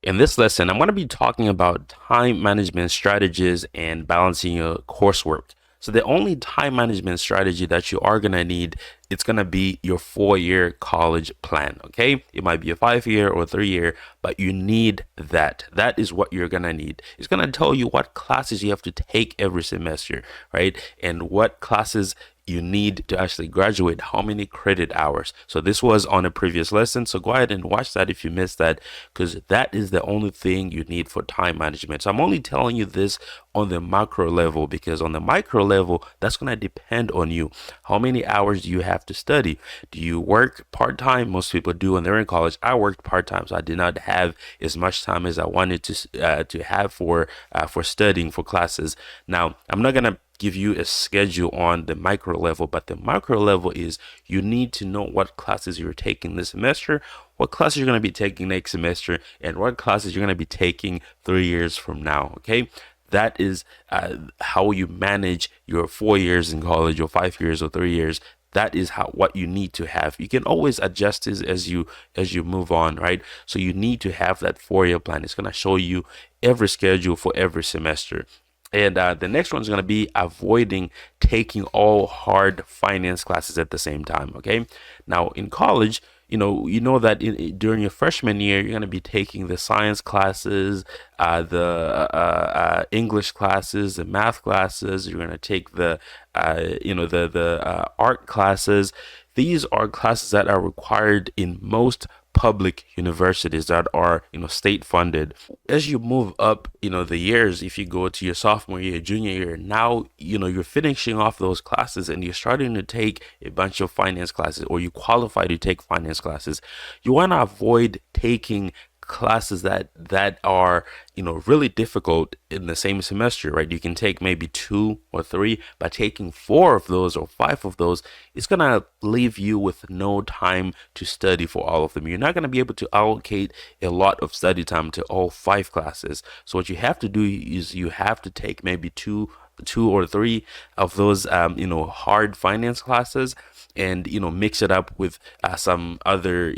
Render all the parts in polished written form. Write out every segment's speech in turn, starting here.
In this lesson, I'm going to be talking about time management strategies and balancing your coursework. So the only time management strategy that you are going to need, it's going to be your 4-year college plan. Okay. It might be a 5-year or 3-year, but you need that. That is what you're going to need. It's going to tell you what classes you have to take every semester, right? And what classes you need to actually graduate, how many credit hours. So this was on a previous lesson, so go ahead and watch that if you missed that, because that is the only thing you need for time management. So I'm only telling you this on the macro level, because on the micro level, that's going to depend on you. How many hours do you have to study? Do you work part-time? Most people do when they're in college. I worked part-time, so I did not have as much time as I wanted to have for studying for classes. Now, I'm not going to give you a schedule on the micro level, but the macro level is you need to know what classes you're taking this semester, what classes you're going to be taking next semester, and what classes you're going to be taking 3 years from now. Okay. That is how you manage your 4 years in college, or 5 years, or 3 years. That is what you need to have. You can always adjust this as you move on, right? So you need to have that 4-year plan. It's going to show you every schedule for every semester. And the next one is going to be avoiding taking all hard finance classes at the same time. Okay. Now in college, you know that during your freshman year, you're going to be taking the science classes, the English classes, the math classes. You're going to take the art classes. These are classes that are required in most public universities that are state funded. As you move up the years, if you go to your sophomore year, junior year, now you're finishing off those classes and you're starting to take a bunch of finance classes, or you qualify to take finance classes. You want to avoid taking classes that are really difficult in the same semester, right? You can take maybe 2 or 3, but taking 4 of those or 5 of those, it's gonna leave you with no time to study for all of them. You're not gonna be able to allocate a lot of study time to all 5 classes. So what you have to do is you have to take maybe two or three of those hard finance classes, and mix it up with some other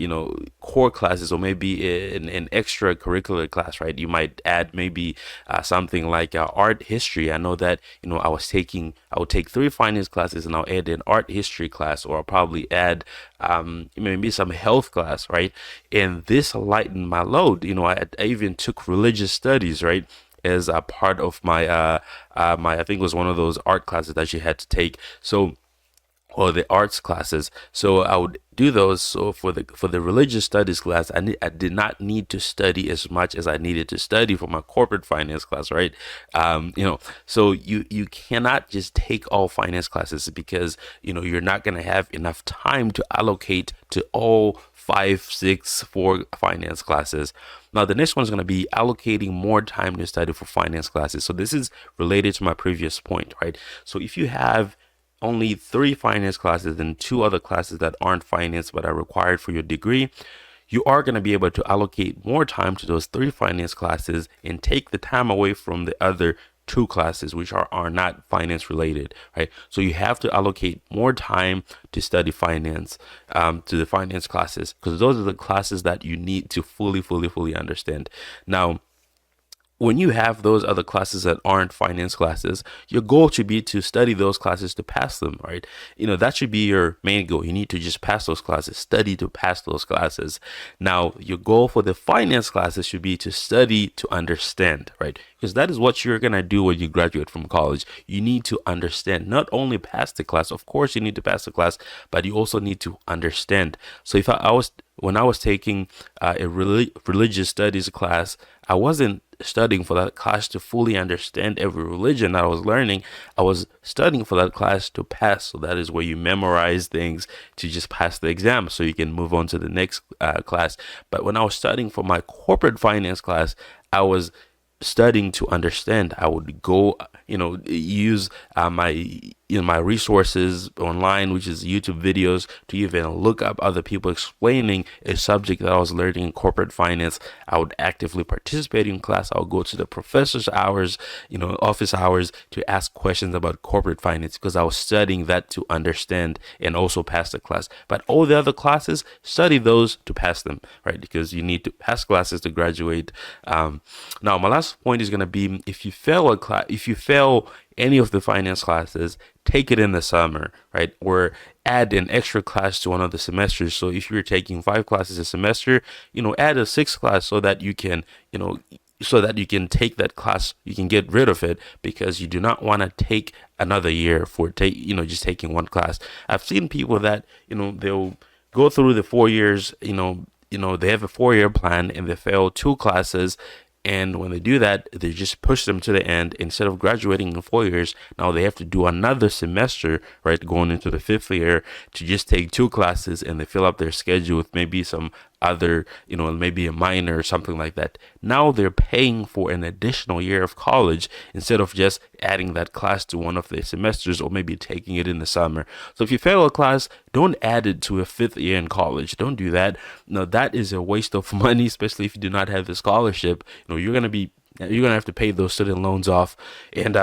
core classes, or maybe an extracurricular class, right? You might add maybe something like art history. I know that I would take 3 finance classes, and I'll add an art history class, or I'll probably add maybe some health class, right? And this lightened my load. I even took religious studies, right, as a part of my my, I think it was one of those art classes that you had to take. So, or the arts classes. So I would do those. So for the religious studies class, I did not need to study as much as I needed to study for my corporate finance class, right? So you cannot just take all finance classes, because you're not gonna have enough time to allocate to all 5, 6, 4 finance classes. Now, the next one is going to be allocating more time to study for finance classes. So this is related to my previous point, right? So if you have only 3 finance classes and 2 other classes that aren't finance but are required for your degree, you are going to be able to allocate more time to those 3 finance classes and take the time away from the other 2 classes which are not finance related, right? So you have to allocate more time to study finance, to the finance classes, because those are the classes that you need to fully understand. Now, when you have those other classes that aren't finance classes, your goal should be to study those classes to pass them, right? That should be your main goal. You need to just pass those classes, study to pass those classes. Now, your goal for the finance classes should be to study to understand, right? Because that is what you're going to do when you graduate from college. You need to understand, not only pass the class. Of course, you need to pass the class, but you also need to understand. So when I was taking a religious studies class, I wasn't studying for that class to fully understand every religion that I was learning. I was studying for that class to pass. So that is where you memorize things to just pass the exam so you can move on to the next class. But when I was studying for my corporate finance class, I was studying to understand. I would go use my resources online, which is YouTube videos, to even look up other people explaining a subject that I was learning in corporate finance. I would actively participate in class. I would go to the professor's hours, office hours, to ask questions about corporate finance, because I was studying that to understand and also pass the class. But all the other classes, study those to pass them, right? Because you need to pass classes to graduate. Now, my last point is going to be, if you fail a class, if you fail any of the finance classes, take it in the summer, right? Or add an extra class to one of the semesters. So if you're taking 5 classes a semester, add a 6th class so that you can, take that class, you can get rid of it, because you do not want to take another year for just taking one class. I've seen people that, they'll go through the 4 years, they have a 4-year plan and they fail 2 classes. And when they do that, they just push them to the end. Instead of graduating in 4 years, now they have to do another semester, right, going into the 5th year, to just take 2 classes, and they fill up their schedule with maybe some other, maybe a minor or something like that. Now they're paying for an additional year of college instead of just adding that class to one of the semesters, or maybe taking it in the summer. So if you fail a class, don't add it to a 5th year in college. Don't do that. No, that is a waste of money, especially if you do not have the scholarship. You're gonna have to pay those student loans off. And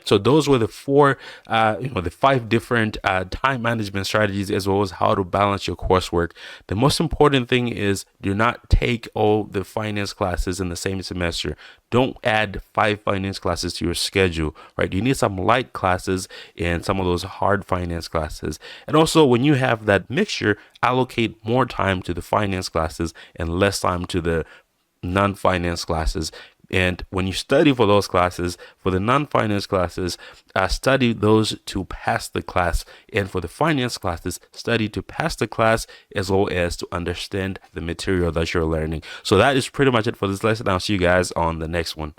so those were the 5 different time management strategies, as well as how to balance your coursework. The most important thing is, do not take all the finance classes in the same semester. Don't add 5 finance classes to your schedule, right? You need some light classes and some of those hard finance classes. And also, when you have that mixture, allocate more time to the finance classes and less time to the non-finance classes. And when you study for those classes, for the non-finance classes, study those to pass the class. And for the finance classes, study to pass the class, as well as to understand the material that you're learning. So that is pretty much it for this lesson. I'll see you guys on the next one.